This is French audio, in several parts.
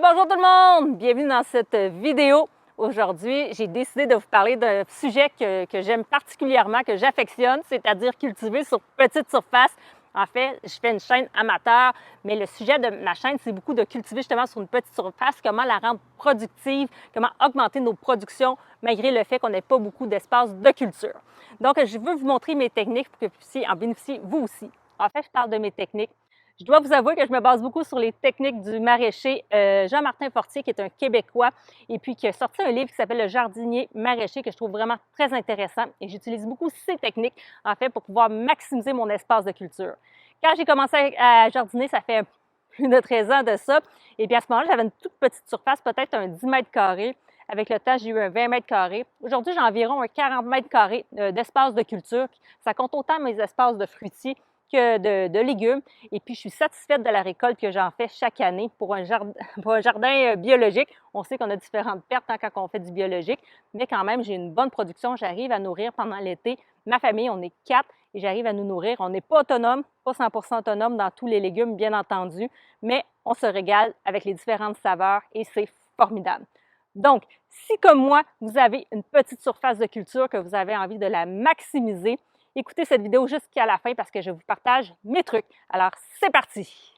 Bonjour tout le monde! Bienvenue dans cette vidéo. Aujourd'hui, j'ai décidé de vous parler d'un sujet que j'aime particulièrement, que j'affectionne, c'est-à-dire cultiver sur petite surface. En fait, je fais une chaîne amateur, mais le sujet de ma chaîne, c'est beaucoup de cultiver justement sur une petite surface, comment la rendre productive, comment augmenter nos productions, malgré le fait qu'on n'ait pas beaucoup d'espace de culture. Donc, je veux vous montrer mes techniques pour que vous puissiez en bénéficier vous aussi. En fait, je parle de mes techniques. Je dois vous avouer que je me base beaucoup sur les techniques du maraîcher Jean-Martin Fortier, qui est un Québécois, et puis qui a sorti un livre qui s'appelle Le jardinier maraîcher, que je trouve vraiment très intéressant. Et j'utilise beaucoup ces techniques, en fait, pour pouvoir maximiser mon espace de culture. Quand j'ai commencé à jardiner, ça fait plus de 13 ans de ça, et puis à ce moment-là, j'avais une toute petite surface, peut-être un 10 mètres carrés. Avec le temps, j'ai eu un 20 mètres carrés. Aujourd'hui, j'ai environ un 40 mètres carrés d'espace de culture. Ça compte autant mes espaces de fruitiers que de légumes. Et puis, je suis satisfaite de la récolte que j'en fais chaque année pour un jardin biologique. On sait qu'on a différentes pertes quand on fait du biologique, mais quand même, j'ai une bonne production. J'arrive à nourrir pendant l'été ma famille. On est 4 et j'arrive à nous nourrir. On n'est pas autonome, pas 100% autonome dans tous les légumes, bien entendu, mais on se régale avec les différentes saveurs et c'est formidable. Donc, si comme moi, vous avez une petite surface de culture, que vous avez envie de la maximiser, écoutez cette vidéo jusqu'à la fin parce que je vous partage mes trucs. Alors, c'est parti!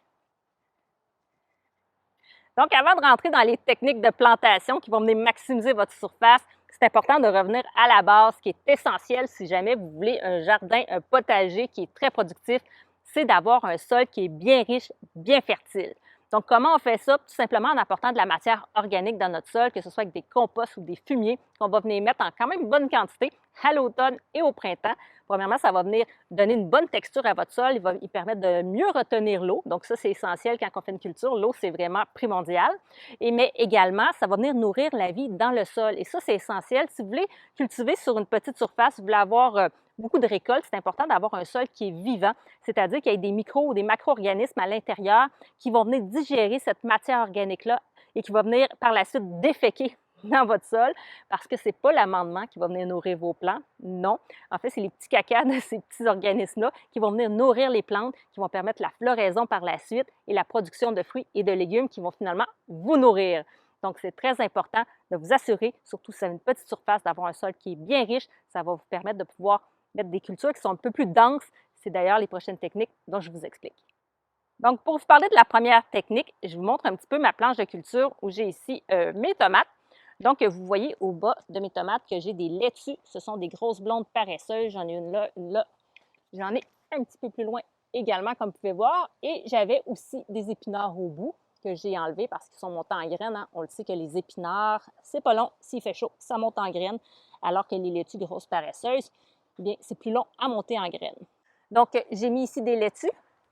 Donc, avant de rentrer dans les techniques de plantation qui vont venir maximiser votre surface, c'est important de revenir à la base, ce qui est essentiel si jamais vous voulez un jardin, un potager qui est très productif, c'est d'avoir un sol qui est bien riche, bien fertile. Donc, comment on fait ça? Tout simplement en apportant de la matière organique dans notre sol, que ce soit avec des composts ou des fumiers qu'on va venir mettre en quand même bonne quantité à l'automne et au printemps. Premièrement, ça va venir donner une bonne texture à votre sol. Il va y permettre de mieux retenir l'eau. Donc, ça, c'est essentiel quand on fait une culture. L'eau, c'est vraiment primordial. Mais également, ça va venir nourrir la vie dans le sol. Et ça, c'est essentiel. Si vous voulez cultiver sur une petite surface, vous voulez avoir beaucoup de récoltes, c'est important d'avoir un sol qui est vivant, c'est-à-dire qu'il y ait des micro ou des macro-organismes à l'intérieur qui vont venir digérer cette matière organique-là et qui va venir par la suite déféquer dans votre sol, parce que ce n'est pas l'amendement qui va venir nourrir vos plantes, non. En fait, c'est les petits cacas de ces petits organismes-là qui vont venir nourrir les plantes, qui vont permettre la floraison par la suite et la production de fruits et de légumes qui vont finalement vous nourrir. Donc, c'est très important de vous assurer, surtout si vous avez une petite surface, d'avoir un sol qui est bien riche. Ça va vous permettre de pouvoir mettre des cultures qui sont un peu plus denses. C'est d'ailleurs les prochaines techniques dont je vous explique. Donc, pour vous parler de la première technique, je vous montre un petit peu ma planche de culture où j'ai ici mes tomates. Donc, vous voyez au bas de mes tomates que j'ai des laitues. Ce sont des grosses blondes paresseuses. J'en ai une là, une là. J'en ai un petit peu plus loin également, comme vous pouvez voir. Et j'avais aussi des épinards au bout que j'ai enlevés parce qu'ils sont montés en graines. Hein. On le sait que les épinards, c'est pas long. S'il fait chaud, ça monte en graines. Alors que les laitues grosses paresseuses, eh bien, c'est plus long à monter en graines. Donc, j'ai mis ici des laitues.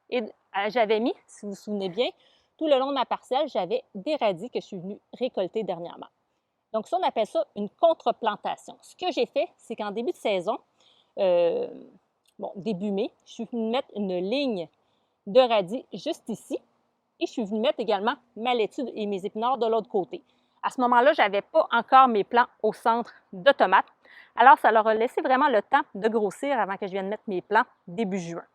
Et j'avais mis, si vous vous souvenez bien, tout le long de ma parcelle, j'avais des radis que je suis venue récolter dernièrement. Donc ça, on appelle ça une contre-plantation. Ce que j'ai fait, c'est qu'en début de saison, début mai, je suis venue mettre une ligne de radis juste ici et je suis venue mettre également ma laitue et mes épinards de l'autre côté. À ce moment-là, je n'avais pas encore mes plants au centre de tomates. Alors, ça leur a laissé vraiment le temps de grossir avant que je vienne mettre mes plants début juin.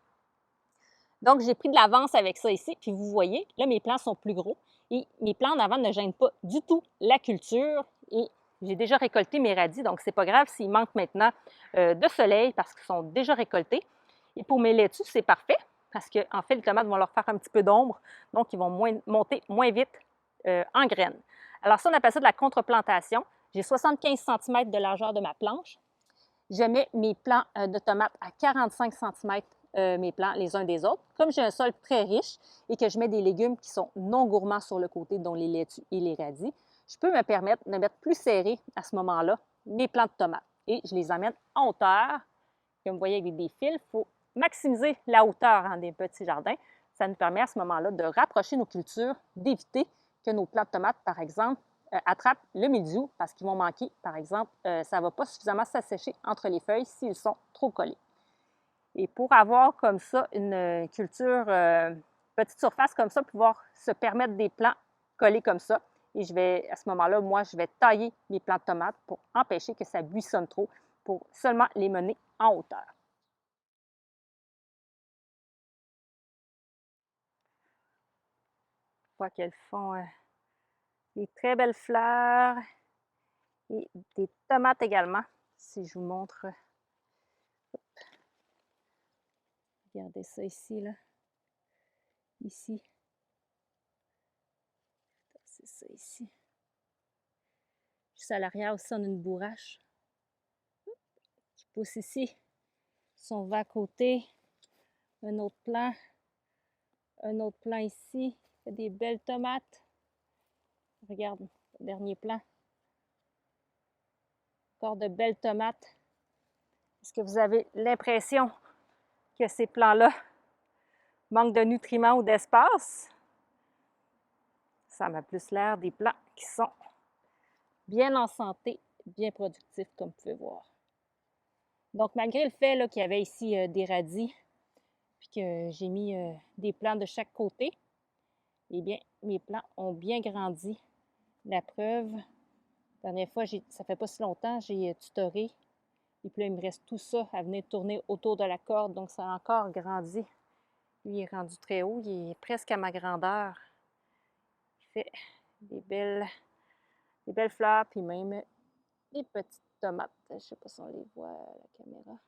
Donc, j'ai pris de l'avance avec ça ici. Puis vous voyez, là, mes plants sont plus gros et mes plants en avant ne gênent pas du tout la culture. Et j'ai déjà récolté mes radis, donc c'est pas grave s'il manque maintenant de soleil parce qu'ils sont déjà récoltés. Et pour mes laitues, c'est parfait parce qu'en fait, les tomates vont leur faire un petit peu d'ombre, donc ils vont monter moins vite en graines. Alors ça, on appelle ça de la contre-plantation. J'ai 75 cm de largeur de ma planche. Je mets mes plants de tomates à 45 cm mes plants les uns des autres. Comme j'ai un sol très riche et que je mets des légumes qui sont non gourmands sur le côté, dont les laitues et les radis, je peux me permettre de mettre plus serré à ce moment-là mes plants de tomates. Et je les amène en hauteur. Comme vous voyez avec des fils, il faut maximiser la hauteur des petits jardins. Ça nous permet à ce moment-là de rapprocher nos cultures, d'éviter que nos plants de tomates, par exemple, attrapent le mildiou parce qu'ils vont manquer, par exemple, ça ne va pas suffisamment s'assécher entre les feuilles s'ils sont trop collés. Et pour avoir comme ça une culture, petite surface comme ça, pouvoir se permettre des plants collés comme ça, et je vais, à ce moment-là, moi, je vais tailler mes plants de tomates pour empêcher que ça buissonne trop, pour seulement les mener en hauteur. Je vois qu'elles font Des très belles fleurs et des tomates également, si je vous montre. Regardez ça ici, là. Ici. C'est ça ici. Juste à l'arrière aussi, on a une bourrache qui pousse ici. Si on va à côté, un autre plan ici. Il y a des belles tomates. Regarde, le dernier plan. Encore de belles tomates. Est-ce que vous avez l'impression que ces plants-là manquent de nutriments ou d'espace? Ça m'a plus l'air des plants qui sont bien en santé, bien productifs, comme vous pouvez voir. Donc, malgré le fait qu'il y avait ici des radis, puis que j'ai mis des plants de chaque côté, eh bien, mes plants ont bien grandi. La preuve, la dernière fois, ça fait pas si longtemps, j'ai tutoré. Et puis là, il me reste tout ça à venir tourner autour de la corde. Donc, ça a encore grandi. Lui, il est rendu très haut. Il est presque à ma grandeur. Il fait des belles fleurs, puis même des petites tomates. Je ne sais pas si on les voit à la caméra.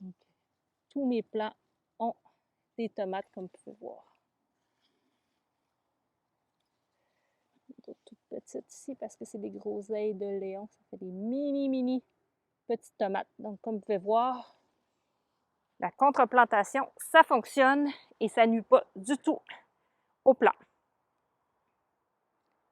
Donc, tous mes plants ont des tomates, comme vous pouvez voir. Toutes petites ici parce que c'est des groseilles de Léon. Ça fait des mini petites tomates. Donc, comme vous pouvez voir, la contreplantation, ça fonctionne et ça ne nuit pas du tout au plant.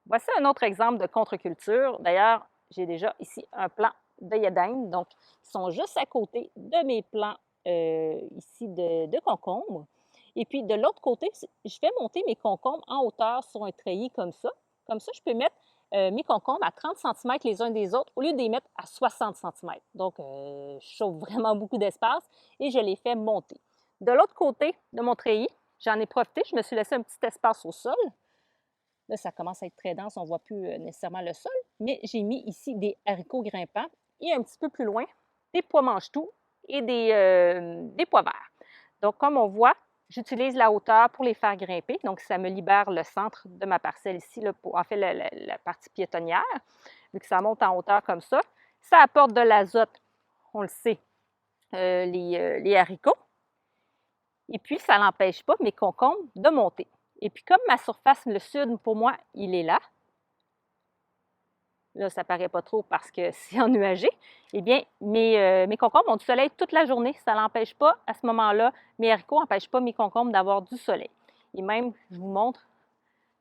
Voici un autre exemple de contre-culture. D'ailleurs, j'ai déjà ici un plant d'œillets d'Inde. Donc, ils sont juste à côté de mes plants ici de concombres. Et puis, de l'autre côté, je fais monter mes concombres en hauteur sur un treillis comme ça. Comme ça, je peux mettre mes concombres à 30 cm les uns des autres au lieu de les mettre à 60 cm. Donc, je chauffe vraiment beaucoup d'espace et je les fais monter. De l'autre côté de mon treillis, j'en ai profité. Je me suis laissé un petit espace au sol. Là, ça commence à être très dense, on ne voit plus nécessairement le sol, mais j'ai mis ici des haricots grimpants et un petit peu plus loin, des pois mange-tout et des pois verts. Donc, comme on voit, j'utilise la hauteur pour les faire grimper. Donc, ça me libère le centre de ma parcelle ici, là, en fait, la partie piétonnière, vu que ça monte en hauteur comme ça. Ça apporte de l'azote, on le sait, les haricots. Et puis, ça n'empêche pas mes concombres de monter. Et puis, comme ma surface, le sud, pour moi, il est là. Là, ça ne paraît pas trop parce que c'est ennuagé. Eh bien, mes concombres ont du soleil toute la journée. Ça n'empêche pas, à ce moment-là, mes haricots n'empêchent pas mes concombres d'avoir du soleil. Et même, je vous montre,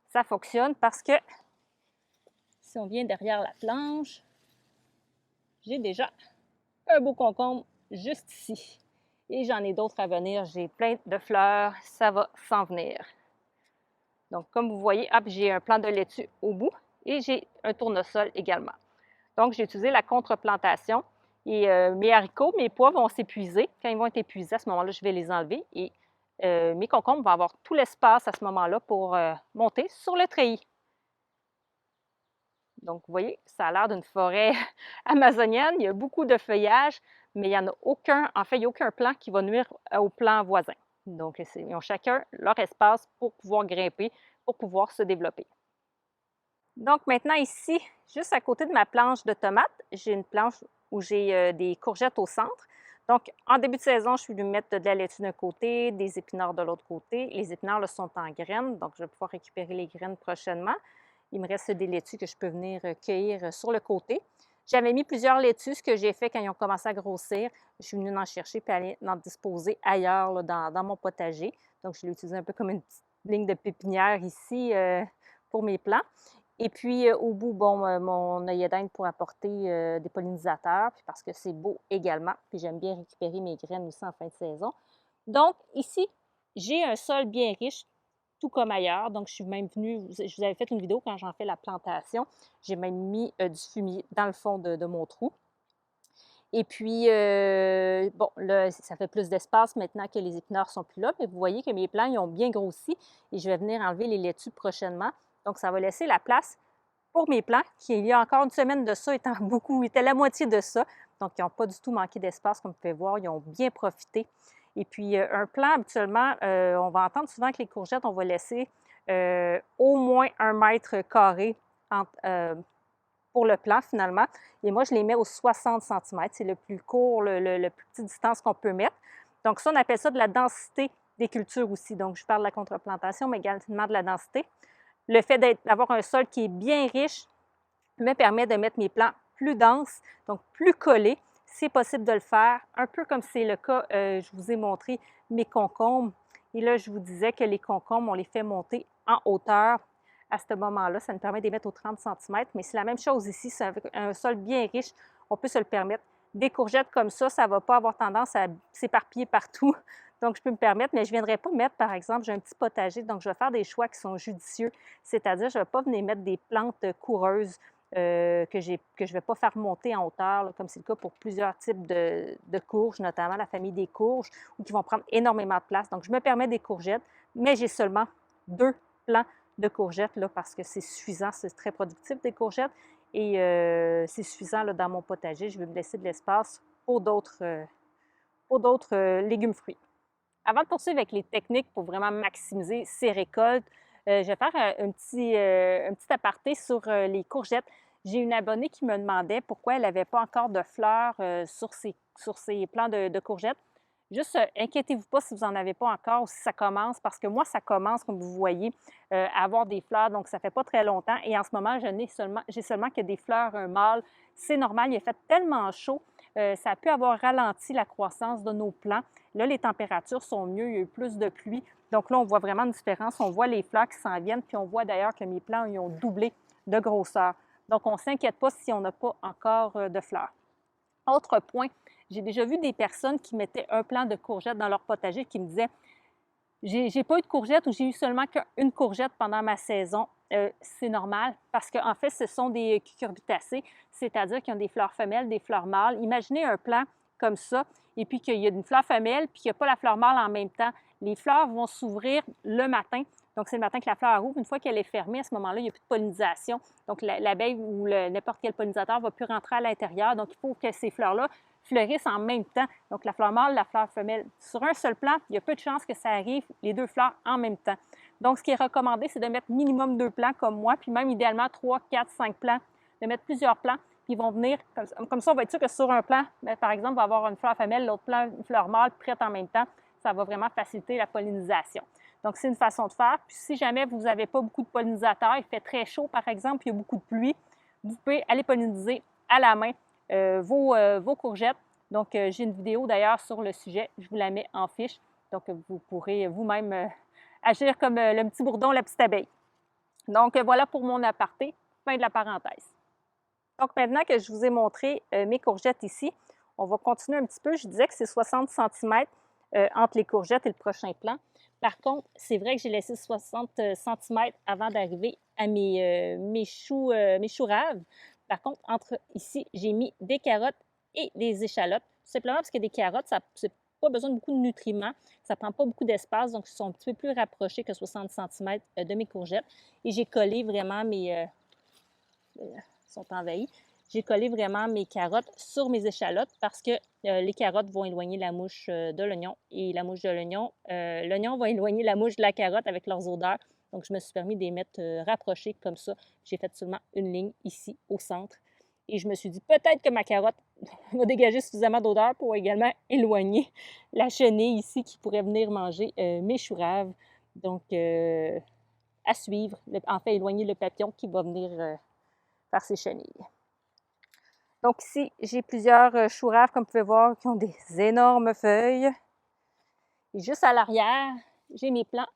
ça fonctionne parce que si on vient derrière la planche, j'ai déjà un beau concombre juste ici. Et j'en ai d'autres à venir. J'ai plein de fleurs. Ça va s'en venir. Donc, comme vous voyez, hop, j'ai un plant de laitue au bout et j'ai un tournesol également. Donc, j'ai utilisé la contreplantation et mes haricots, mes pois vont s'épuiser. Quand ils vont être épuisés, à ce moment-là, je vais les enlever et mes concombres vont avoir tout l'espace à ce moment-là pour monter sur le treillis. Donc, vous voyez, ça a l'air d'une forêt amazonienne. Il y a beaucoup de feuillage, mais il n'y en a aucun, en fait, il n'y a aucun plant qui va nuire au plant voisin. Donc, ils ont chacun leur espace pour pouvoir grimper, pour pouvoir se développer. Donc, maintenant ici, juste à côté de ma planche de tomates, j'ai une planche où j'ai des courgettes au centre. Donc, en début de saison, je suis venue mettre de la laitue d'un côté, des épinards de l'autre côté. Les épinards là, sont en graines, donc je vais pouvoir récupérer les graines prochainement. Il me reste des laitues que je peux venir cueillir sur le côté. J'avais mis plusieurs laitues, ce que j'ai fait quand ils ont commencé à grossir. Je suis venue en chercher et aller en disposer ailleurs là, dans mon potager. Donc, je l'ai utilisé un peu comme une petite ligne de pépinière ici pour mes plants. Et puis, au bout, bon, mon œillet d'Inde pour apporter des pollinisateurs, puis parce que c'est beau également. Puis j'aime bien récupérer mes graines aussi en fin de saison. Donc, ici, j'ai un sol bien riche, tout comme ailleurs. Donc, je suis même venue, je vous avais fait une vidéo quand j'en fais la plantation. J'ai même mis du fumier dans le fond de mon trou. Et puis, bon, là, ça fait plus d'espace maintenant que les épinards ne sont plus là. Mais vous voyez que mes plants, ils ont bien grossi et je vais venir enlever les laitues prochainement. Donc, ça va laisser la place pour mes plants qui, il y a encore une semaine de ça, étaient la moitié de ça. Donc, ils n'ont pas du tout manqué d'espace, comme vous pouvez voir. Ils ont bien profité. Et puis, un plant, habituellement, on va entendre souvent que les courgettes, on va laisser au moins 1 mètre carré pour le plant, finalement. Et moi, je les mets aux 60 cm. C'est le plus court, le plus petite distance qu'on peut mettre. Donc ça, on appelle ça de la densité des cultures aussi. Donc, je parle de la contreplantation, mais également de la densité. Le fait d'avoir un sol qui est bien riche me permet de mettre mes plants plus denses, donc plus collés. C'est possible de le faire, un peu comme c'est le cas, je vous ai montré mes concombres. Et là, je vous disais que les concombres, on les fait monter en hauteur. À ce moment-là, ça nous permet de les mettre aux 30 cm, mais c'est la même chose ici, c'est avec un sol bien riche, on peut se le permettre. Des courgettes comme ça ne va pas avoir tendance à s'éparpiller partout, donc je peux me permettre, mais je ne viendrai pas mettre, par exemple, j'ai un petit potager, donc je vais faire des choix qui sont judicieux, c'est-à-dire je ne vais pas venir mettre des plantes coureuses que je ne vais pas faire monter en hauteur, là, comme c'est le cas pour plusieurs types de courges, notamment la famille des courges, ou qui vont prendre énormément de place. Donc, je me permets des courgettes, mais j'ai seulement 2 plants de courgettes là, parce que c'est suffisant, c'est très productif des courgettes et c'est suffisant là, dans mon potager. Je vais me laisser de l'espace pour d'autres légumes fruits. Avant de poursuivre avec les techniques pour vraiment maximiser ces récoltes, je vais faire un petit aparté sur les courgettes. J'ai une abonnée qui me demandait pourquoi elle n'avait pas encore de fleurs sur ses plants de courgettes. Juste, inquiétez-vous pas si vous n'en avez pas encore ou si ça commence, parce que moi, ça commence, comme vous voyez, à avoir des fleurs, donc ça ne fait pas très longtemps. Et en ce moment, j'ai seulement que des fleurs mâles. C'est normal, il a fait tellement chaud, ça a pu avoir ralenti la croissance de nos plants. Là, les températures sont mieux, il y a eu plus de pluie. Donc là, on voit vraiment une différence. On voit les fleurs qui s'en viennent, puis on voit d'ailleurs que mes plants, ils ont doublé de grosseur. Donc, on ne s'inquiète pas si on n'a pas encore de fleurs. Autre point, j'ai déjà vu des personnes qui mettaient un plant de courgettes dans leur potager qui me disaient « J'ai pas eu de courgettes ou j'ai eu seulement qu'une courgette pendant ma saison. » C'est normal parce qu'en fait, ce sont des cucurbitacées, c'est-à-dire qu'ils ont des fleurs femelles, des fleurs mâles. Imaginez un plant comme ça et puis qu'il y a une fleur femelle puis qu'il n'y a pas la fleur mâle en même temps. Les fleurs vont s'ouvrir le matin. Donc, c'est le matin que la fleur ouvre. Une fois qu'elle est fermée, à ce moment-là, il n'y a plus de pollinisation. Donc, l'abeille ou n'importe quel pollinisateur ne va plus rentrer à l'intérieur. Donc, il faut que ces fleurs-là fleurissent en même temps. Donc, la fleur mâle, la fleur femelle. Sur un seul plant, il y a peu de chances que ça arrive, les 2 fleurs en même temps. Donc, ce qui est recommandé, c'est de mettre minimum 2 plants comme moi, puis même idéalement 3, 4, 5 plants, de mettre plusieurs plants, puis ils vont venir, comme ça, on va être sûr que sur un plant, par exemple, on va avoir une fleur femelle, l'autre plant, une fleur mâle prête en même temps. Ça va vraiment faciliter la pollinisation. Donc, c'est une façon de faire. Puis, si jamais vous n'avez pas beaucoup de pollinisateurs, il fait très chaud, par exemple, puis il y a beaucoup de pluie, vous pouvez aller polliniser à la main vos courgettes. Donc, j'ai une vidéo d'ailleurs sur le sujet. Je vous la mets en fiche. Donc, vous pourrez vous-même agir comme le petit bourdon, la petite abeille. Donc, voilà pour mon aparté. Fin de la parenthèse. Donc, maintenant que je vous ai montré mes courgettes ici, on va continuer un petit peu. Je disais que c'est 60 cm entre les courgettes et le prochain plant. Par contre, c'est vrai que j'ai laissé 60 cm avant d'arriver à mes choux raves. Par contre, entre ici, j'ai mis des carottes et des échalotes. Tout simplement parce que des carottes, ça n'a pas besoin de beaucoup de nutriments. Ça ne prend pas beaucoup d'espace, donc ils sont un petit peu plus rapprochés que 60 cm de mes courgettes. Et j'ai collé vraiment sont envahis. J'ai collé vraiment mes carottes sur mes échalotes parce que les carottes vont éloigner la mouche de l'oignon et la mouche de l'oignon va éloigner la mouche de la carotte avec leurs odeurs. Donc, je me suis permis de les mettre rapprochés comme ça. J'ai fait seulement une ligne ici au centre. Et je me suis dit peut-être que ma carotte va dégager suffisamment d'odeur pour également éloigner la chenille ici qui pourrait venir manger mes choux raves. Donc, à suivre, en fait, éloigner le papillon qui va venir faire ses chenilles. Donc ici, j'ai plusieurs choux raves, comme vous pouvez voir, qui ont des énormes feuilles. Et juste à l'arrière, j'ai mes plants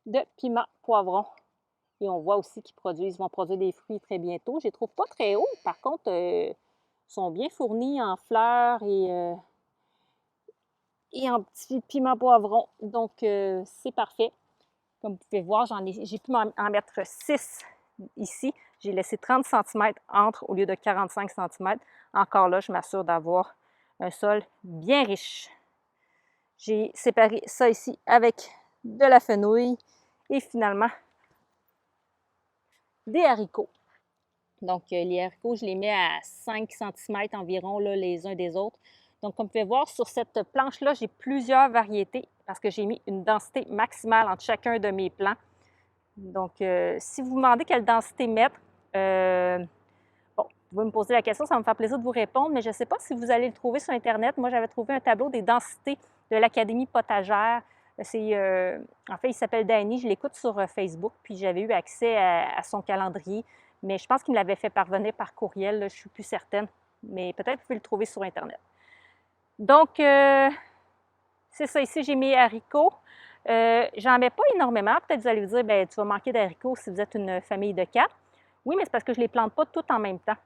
de piment poivron. Et on voit aussi qu'ils vont produire des fruits très bientôt. Je ne les trouve pas très hauts. Par contre, ils sont bien fournis en fleurs et en petits piments poivrons. Donc, c'est parfait. Comme vous pouvez voir, j'ai pu en mettre 6 ici. J'ai laissé 30 cm entre au lieu de 45 cm. Encore là, je m'assure d'avoir un sol bien riche. J'ai séparé ça ici avec de la fenouil et finalement des haricots. Donc, les haricots, je les mets à 5 cm environ là, les uns des autres. Donc, comme vous pouvez voir, sur cette planche-là, j'ai plusieurs variétés parce que j'ai mis une densité maximale entre chacun de mes plants. Donc, si vous vous demandez quelle densité mettre, bon, vous pouvez me poser la question, ça va me faire plaisir de vous répondre, mais je ne sais pas si vous allez le trouver sur Internet. Moi, j'avais trouvé un tableau des densités de l'Académie potagère. En fait, il s'appelle Danny, je l'écoute sur Facebook, puis j'avais eu accès à son calendrier, mais je pense qu'il me l'avait fait parvenir par courriel, là, je ne suis plus certaine, mais peut-être que vous pouvez le trouver sur Internet. Donc, c'est ça, ici, j'ai mes haricots. J'en mets pas énormément. Peut-être que vous allez vous dire, bien, tu vas manquer d'haricots si vous êtes une famille de 4. Oui, mais c'est parce que je ne les plante pas toutes en même temps.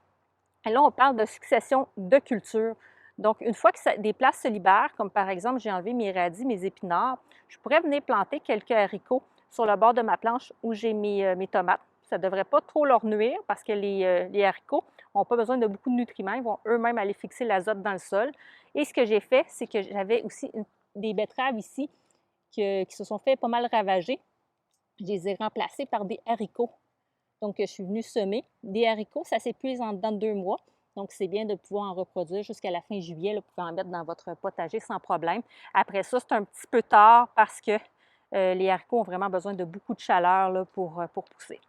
Et là, on parle de succession de cultures. Donc, une fois que des places se libèrent, comme par exemple, j'ai enlevé mes radis, mes épinards, je pourrais venir planter quelques haricots sur le bord de ma planche où j'ai mes tomates. Ça ne devrait pas trop leur nuire parce que les haricots n'ont pas besoin de beaucoup de nutriments. Ils vont eux-mêmes aller fixer l'azote dans le sol. Et ce que j'ai fait, c'est que j'avais aussi des betteraves ici qui se sont fait pas mal ravager. Je les ai remplacées par des haricots. Donc, je suis venue semer. Des haricots, ça s'épuise en dedans de 2 mois. Donc, c'est bien de pouvoir en reproduire jusqu'à la fin juillet. Là, vous pouvez en mettre dans votre potager sans problème. Après ça, c'est un petit peu tard parce que les haricots ont vraiment besoin de beaucoup de chaleur là, pour pousser.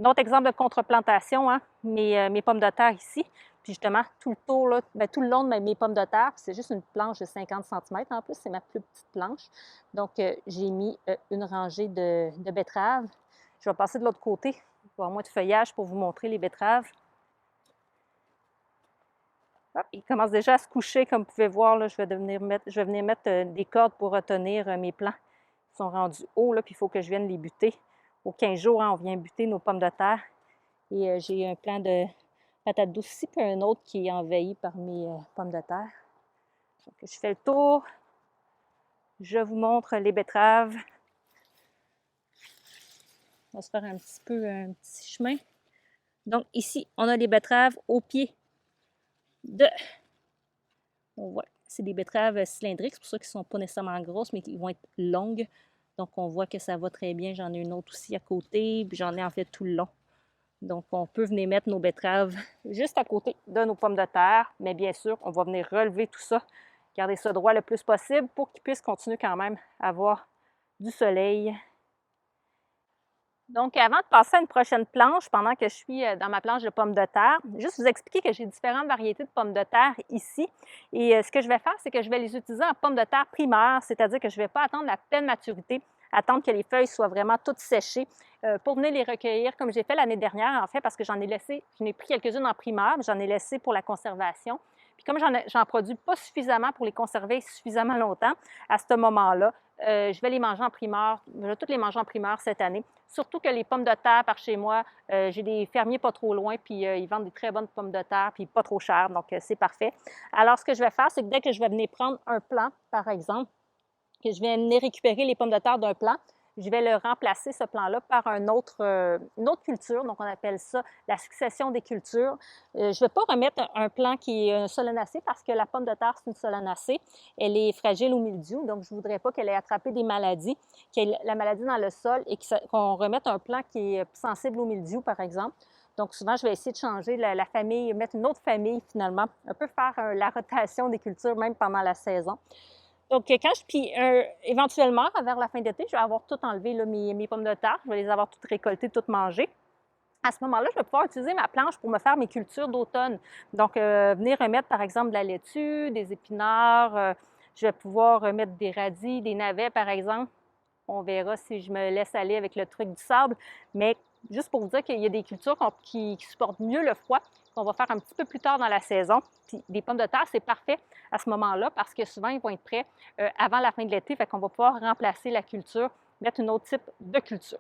Un autre exemple de contreplantation, hein, mes pommes de terre ici. Puis justement, tout le tour, là, tout le long de mes pommes de terre, c'est juste une planche de 50 cm en plus, c'est ma plus petite planche. Donc, j'ai mis une rangée de betteraves. Je vais passer de l'autre côté pour avoir moins de feuillage pour vous montrer les betteraves. Hop, ils commencent déjà à se coucher, comme vous pouvez voir. Là, je vais venir mettre des cordes pour retenir mes plants. Ils sont rendus hauts, là, puis il faut que je vienne les buter. Aux 15 jours, hein, on vient buter nos pommes de terre. Et j'ai un plant de patates douces ici, puis un autre qui est envahi par mes pommes de terre. Donc, je fais le tour. Je vous montre les betteraves. On va se faire un petit chemin. Donc, ici, on a les betteraves au pied de... On voit, c'est des betteraves cylindriques, c'est pour ça qu'ils ne sont pas nécessairement grosses, mais qu'ils vont être longues. Donc, on voit que ça va très bien. J'en ai une autre aussi à côté, puis j'en ai en fait tout le long. Donc, on peut venir mettre nos betteraves juste à côté de nos pommes de terre, mais bien sûr, on va venir relever tout ça, garder ça droit le plus possible pour qu'ils puissent continuer quand même à avoir du soleil. Donc, avant de passer à une prochaine planche, pendant que je suis dans ma planche de pommes de terre, juste vous expliquer que j'ai différentes variétés de pommes de terre ici. Et ce que je vais faire, c'est que je vais les utiliser en pommes de terre primaires, c'est-à-dire que je ne vais pas attendre la pleine maturité, attendre que les feuilles soient vraiment toutes séchées pour venir les recueillir, comme j'ai fait l'année dernière, en fait, parce que j'en ai pris quelques-unes en primaire, mais j'en ai laissé pour la conservation. Puis comme j'en produis pas suffisamment pour les conserver suffisamment longtemps, à ce moment-là, je vais les manger en primeur. Je vais toutes les manger en primeur cette année. Surtout que les pommes de terre par chez moi, j'ai des fermiers pas trop loin, puis ils vendent des très bonnes pommes de terre, puis pas trop chères, donc c'est parfait. Alors, ce que je vais faire, c'est que dès que je vais venir prendre un plant, par exemple, que je vais venir récupérer les pommes de terre d'un plant, je vais le remplacer, ce plant-là, par une autre culture. Donc, on appelle ça la succession des cultures. Je ne vais pas remettre un plant qui est un solanacée parce que la pomme de terre, c'est une solanacée. Elle est fragile au mildiou, donc je ne voudrais pas qu'elle ait attrapé des maladies, qu'elle ait la maladie dans le sol et qu'on remette un plant qui est sensible au mildiou, par exemple. Donc, souvent, je vais essayer de changer la famille, mettre une autre famille, finalement, un peu faire la rotation des cultures, même pendant la saison. Donc, puis éventuellement, vers la fin d'été, je vais avoir tout enlevé, là, mes pommes de terre. Je vais les avoir toutes récoltées, toutes mangées. À ce moment-là, je vais pouvoir utiliser ma planche pour me faire mes cultures d'automne. Donc, venir remettre, par exemple, de la laitue, des épinards. Je vais pouvoir remettre des radis, des navets, par exemple. On verra si je me laisse aller avec le truc du sable. Mais juste pour vous dire qu'il y a des cultures qui supportent mieux le froid, qu'on va faire un petit peu plus tard dans la saison. Puis des pommes de terre, c'est parfait à ce moment-là parce que souvent, ils vont être prêts avant la fin de l'été. Fait qu'on va pouvoir remplacer la culture, mettre un autre type de culture.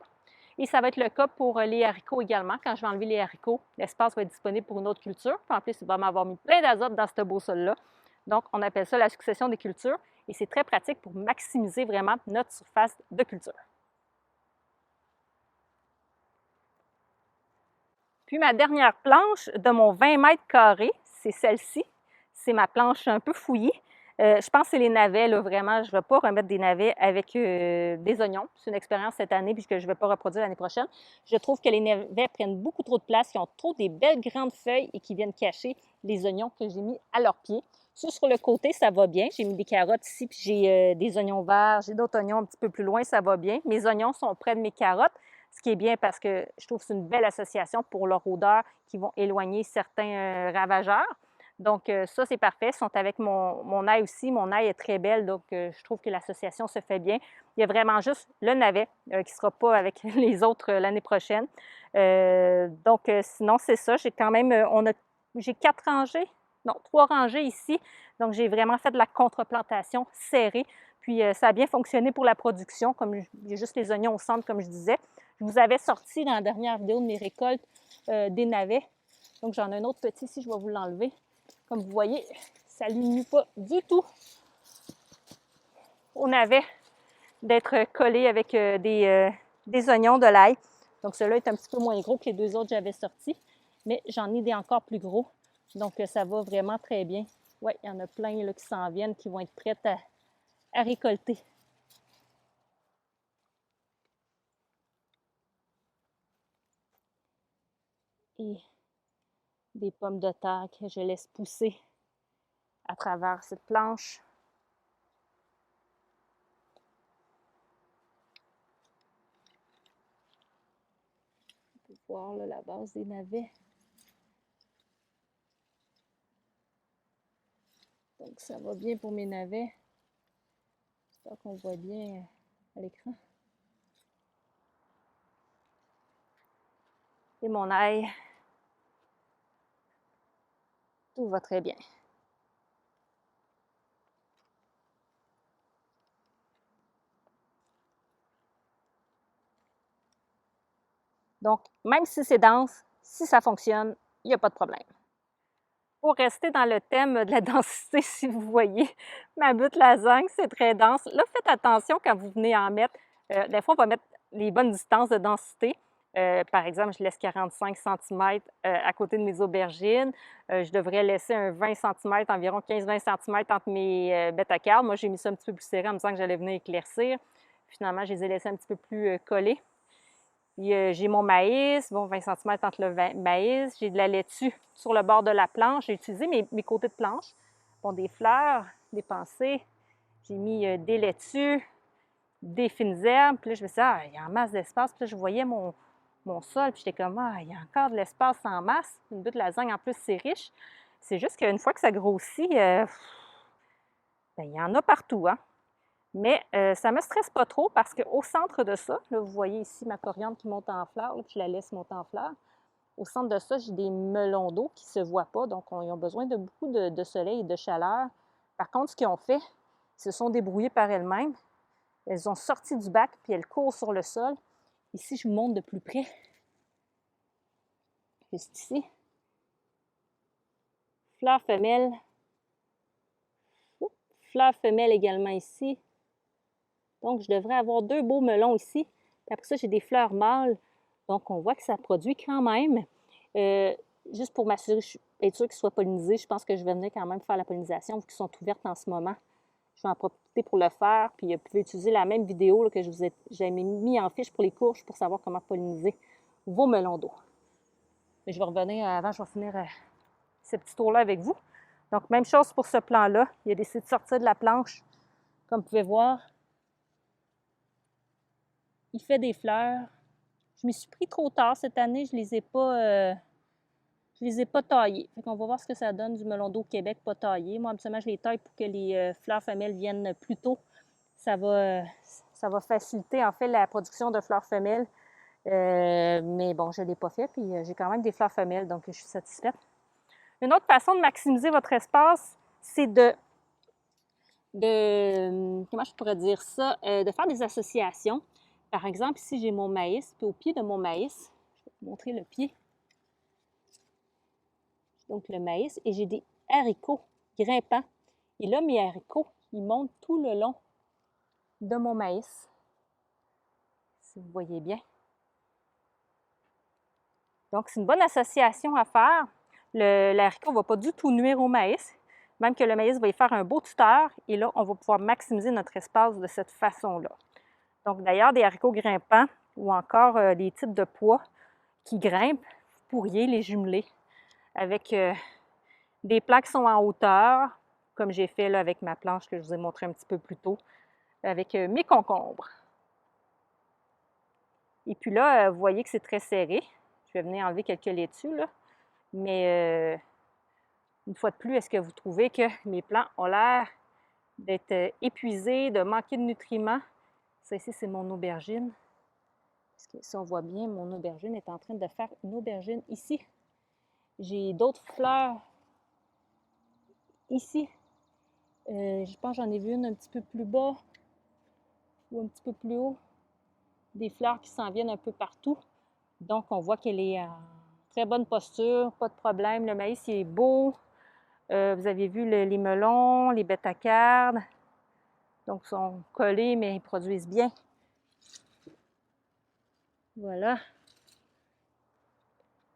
Et ça va être le cas pour les haricots également. Quand je vais enlever les haricots, l'espace va être disponible pour une autre culture. Puis en plus, il va m'avoir mis plein d'azote dans ce beau sol-là. Donc, on appelle ça la succession des cultures. Et c'est très pratique pour maximiser vraiment notre surface de culture. Puis ma dernière planche de mon 20 mètres carrés, c'est celle-ci. C'est ma planche un peu fouillée. Je pense que c'est les navets, là, vraiment. Je ne vais pas remettre des navets avec des oignons. C'est une expérience cette année puisque je ne vais pas reproduire l'année prochaine. Je trouve que les navets prennent beaucoup trop de place, qu'ils ont trop des belles grandes feuilles et qui viennent cacher les oignons que j'ai mis à leurs pieds. Ça, sur le côté, ça va bien. J'ai mis des carottes ici, puis j'ai des oignons verts. J'ai d'autres oignons un petit peu plus loin, ça va bien. Mes oignons sont près de mes carottes, ce qui est bien parce que je trouve que c'est une belle association pour leur odeur qui vont éloigner certains ravageurs. Donc, ça, c'est parfait. Ils sont avec mon ail aussi. Mon ail est très belle, donc je trouve que l'association se fait bien. Il y a vraiment juste le navet qui ne sera pas avec les autres l'année prochaine. Donc, sinon, c'est ça. J'ai quand même, j'ai 4 rangées, non, 3 rangées ici. Donc, j'ai vraiment fait de la contreplantation serrée. Puis, ça a bien fonctionné pour la production, comme il y a juste les oignons au centre, comme je disais. Je vous avais sorti dans la dernière vidéo de mes récoltes des navets. Donc, j'en ai un autre petit ici, je vais vous l'enlever. Comme vous voyez, ça ne lui nuit pas du tout au navet d'être collé avec des oignons, de l'ail. Donc, celui-là est un petit peu moins gros que les deux autres que j'avais sortis, mais j'en ai des encore plus gros. Donc, ça va vraiment très bien. Oui, il y en a plein là, qui s'en viennent, qui vont être prêtes à récolter. Et des pommes de terre que je laisse pousser à travers cette planche. On peut voir là, la base des navets. Donc, ça va bien pour mes navets. J'espère qu'on voit bien à l'écran. Et mon ail, tout va très bien. Donc, même si c'est dense, si ça fonctionne, il n'y a pas de problème. Pour rester dans le thème de la densité, si vous voyez, ma butte lasagne, c'est très dense. Là, faites attention quand vous venez en mettre. Des fois, on va mettre les bonnes distances de densité. Par exemple, je laisse 45 cm à côté de mes aubergines. Je devrais laisser un 20 cm, environ 15-20 cm entre mes bêta-cardes. Moi, j'ai mis ça un petit peu plus serré en me disant que j'allais venir éclaircir. Finalement, je les ai laissés un petit peu plus collés. J'ai mon maïs, bon, 20 cm entre le maïs. J'ai de la laitue sur le bord de la planche. J'ai utilisé mes côtés de planche. Bon, des fleurs, des pensées. J'ai mis des laitues, des fines herbes. Puis là, je me suis dit, ah, il y a en masse d'espace. Puis là, je voyais mon sol. Puis j'étais comme, ah, il y a encore de l'espace en masse. Une butte de lasagne, en plus, c'est riche. C'est juste qu'une fois que ça grossit, ben, il y en a partout, hein. Mais ça ne me stresse pas trop parce qu'au centre de ça, là, vous voyez ici ma coriandre qui monte en fleurs, là, puis je la laisse monter en fleurs. Au centre de ça, j'ai des melons d'eau qui ne se voient pas, donc ils ont besoin de beaucoup de soleil et de chaleur. Par contre, ce qu'ils ont fait, ils se sont débrouillés par elles-mêmes. Elles ont sorti du bac, puis elles courent sur le sol. Ici, je vous montre de plus près. Juste ici. Fleurs femelles. Fleurs femelles également ici. Donc, je devrais avoir 2 beaux melons ici. Puis après ça, j'ai des fleurs mâles. Donc, on voit que ça produit quand même. Juste pour m'assurer, être sûre qu'ils soient pollinisés, je pense que je vais venir quand même faire la pollinisation vu qu'ils sont ouvertes en ce moment. Je vais en profiter pour le faire. Puis, vous pouvez utiliser la même vidéo là, que j'avais mis en fiche pour les courges pour savoir comment polliniser vos melons d'eau. Mais je vais revenir avant, je vais finir ce petit tour-là avec vous. Donc, même chose pour ce plan-là. Il a décidé de sortir de la planche, comme vous pouvez voir. Il fait des fleurs. Je m'y suis pris trop tard cette année, je les ai pas taillés. Fait qu'on va voir ce que ça donne du melon d'eau Québec pas taillé. Moi, absolument, je les taille pour que les fleurs femelles viennent plus tôt. Ça va faciliter en fait la production de fleurs femelles. Mais bon, je ne l'ai pas fait, puis j'ai quand même des fleurs femelles, donc je suis satisfaite. Une autre façon de maximiser votre espace, c'est comment je pourrais dire ça, de faire des associations. Par exemple, ici, j'ai mon maïs, puis au pied de mon maïs, je vais vous montrer le pied. Donc, le maïs, et j'ai des haricots grimpants. Et là, mes haricots, ils montent tout le long de mon maïs, si vous voyez bien. Donc, c'est une bonne association à faire. L'haricot ne va pas du tout nuire au maïs, même que le maïs va y faire un beau tuteur. Et là, on va pouvoir maximiser notre espace de cette façon-là. Donc, d'ailleurs, des haricots grimpants ou encore des types de pois qui grimpent, vous pourriez les jumeler avec des plants qui sont en hauteur, comme j'ai fait là, avec ma planche que je vous ai montré un petit peu plus tôt, avec mes concombres. Et puis là, vous voyez que c'est très serré. Je vais venir enlever quelques laitues, là. Mais une fois de plus, est-ce que vous trouvez que mes plants ont l'air d'être épuisés, de manquer de nutriments? Ça ici, c'est mon aubergine. Parce que si on voit bien, mon aubergine est en train de faire une aubergine ici. J'ai d'autres fleurs ici. Je pense que j'en ai vu une un petit peu plus bas ou un petit peu plus haut. Des fleurs qui s'en viennent un peu partout. Donc, on voit qu'elle est en très bonne posture, pas de problème. Le maïs, il est beau. Vous avez vu les melons, les bétacardes. Donc, ils sont collés, mais ils produisent bien. Voilà.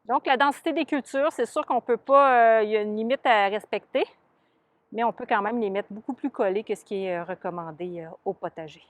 Donc, la densité des cultures, c'est sûr qu'on ne peut pas, il y a une limite à respecter, mais on peut quand même les mettre beaucoup plus collés que ce qui est recommandé au potager.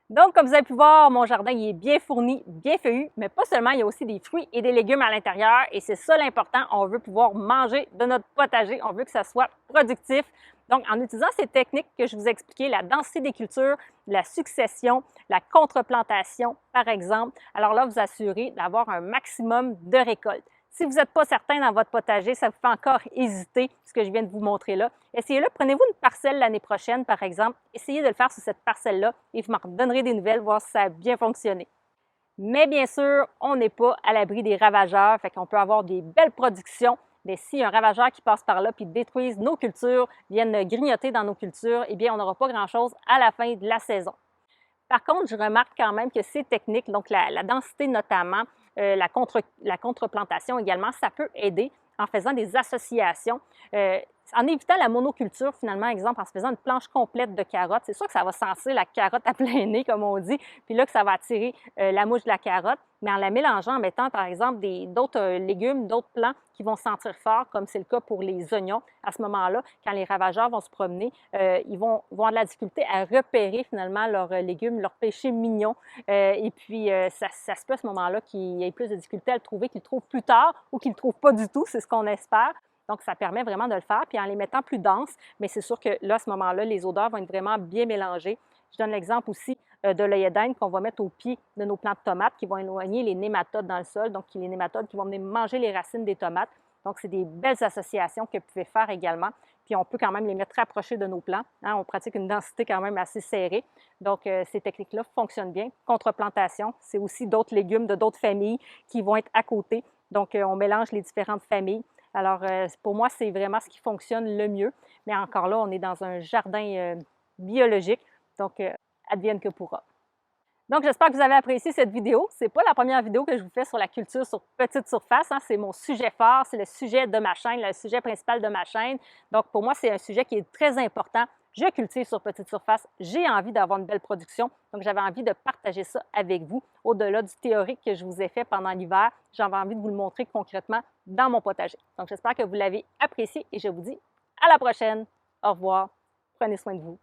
Donc, comme vous avez pu voir, mon jardin il est bien fourni, bien feuillu, mais pas seulement, il y a aussi des fruits et des légumes à l'intérieur et c'est ça l'important. On veut pouvoir manger de notre potager, on veut que ça soit productif. Donc, en utilisant ces techniques que je vous ai expliquées, la densité des cultures, la succession, la contreplantation, par exemple, alors là, vous assurez d'avoir un maximum de récoltes. Si vous n'êtes pas certain dans votre potager, ça vous fait encore hésiter, ce que je viens de vous montrer là, essayez-le. Prenez-vous une parcelle l'année prochaine, par exemple. Essayez de le faire sur cette parcelle-là et vous m'en donnerez des nouvelles, voir si ça a bien fonctionné. Mais bien sûr, on n'est pas à l'abri des ravageurs, fait qu'on peut avoir des belles productions, mais si un ravageur qui passe par là puis détruise nos cultures, viennent grignoter dans nos cultures, eh bien, on n'aura pas grand-chose à la fin de la saison. Par contre, je remarque quand même que ces techniques, donc la densité notamment, la contreplantation également, ça peut aider en faisant des associations. En évitant la monoculture, finalement, exemple, en se faisant une planche complète de carottes, c'est sûr que ça va sentir la carotte à plein nez, comme on dit, puis là que ça va attirer la mouche de la carotte, mais en la mélangeant, en mettant, par exemple, d'autres légumes, d'autres plants qui vont sentir fort, comme c'est le cas pour les oignons, à ce moment-là, quand les ravageurs vont se promener, ils vont avoir de la difficulté à repérer, finalement, leurs légumes, leurs péchés mignons, et puis ça se peut à ce moment-là qu'ils aient plus de difficulté à le trouver, qu'ils le trouvent plus tard ou qu'ils ne le trouvent pas du tout, c'est ce qu'on espère. Donc, ça permet vraiment de le faire. Puis en les mettant plus denses, mais c'est sûr que là, à ce moment-là, les odeurs vont être vraiment bien mélangées. Je donne l'exemple aussi de l'œillet d'Inde qu'on va mettre au pied de nos plants de tomates qui vont éloigner les nématodes dans le sol, donc les nématodes qui vont venir manger les racines des tomates. Donc, c'est des belles associations que vous pouvez faire également. Puis, on peut quand même les mettre rapprochés de nos plants. Hein? On pratique une densité quand même assez serrée. Donc, ces techniques-là fonctionnent bien. Contreplantation, c'est aussi d'autres légumes de d'autres familles qui vont être à côté. Donc, on mélange les différentes familles. Alors, pour moi, c'est vraiment ce qui fonctionne le mieux. Mais encore là, on est dans un jardin biologique, donc advienne que pourra. Donc, j'espère que vous avez apprécié cette vidéo. Ce n'est pas la première vidéo que je vous fais sur la culture sur petite surface. Hein. C'est mon sujet phare, c'est le sujet de ma chaîne, le sujet principal de ma chaîne. Donc, pour moi, c'est un sujet qui est très important. Je cultive sur petite surface. J'ai envie d'avoir une belle production. Donc, j'avais envie de partager ça avec vous. Au-delà du théorique que je vous ai fait pendant l'hiver, j'avais envie de vous le montrer concrètement dans mon potager. Donc, j'espère que vous l'avez apprécié et je vous dis à la prochaine. Au revoir. Prenez soin de vous.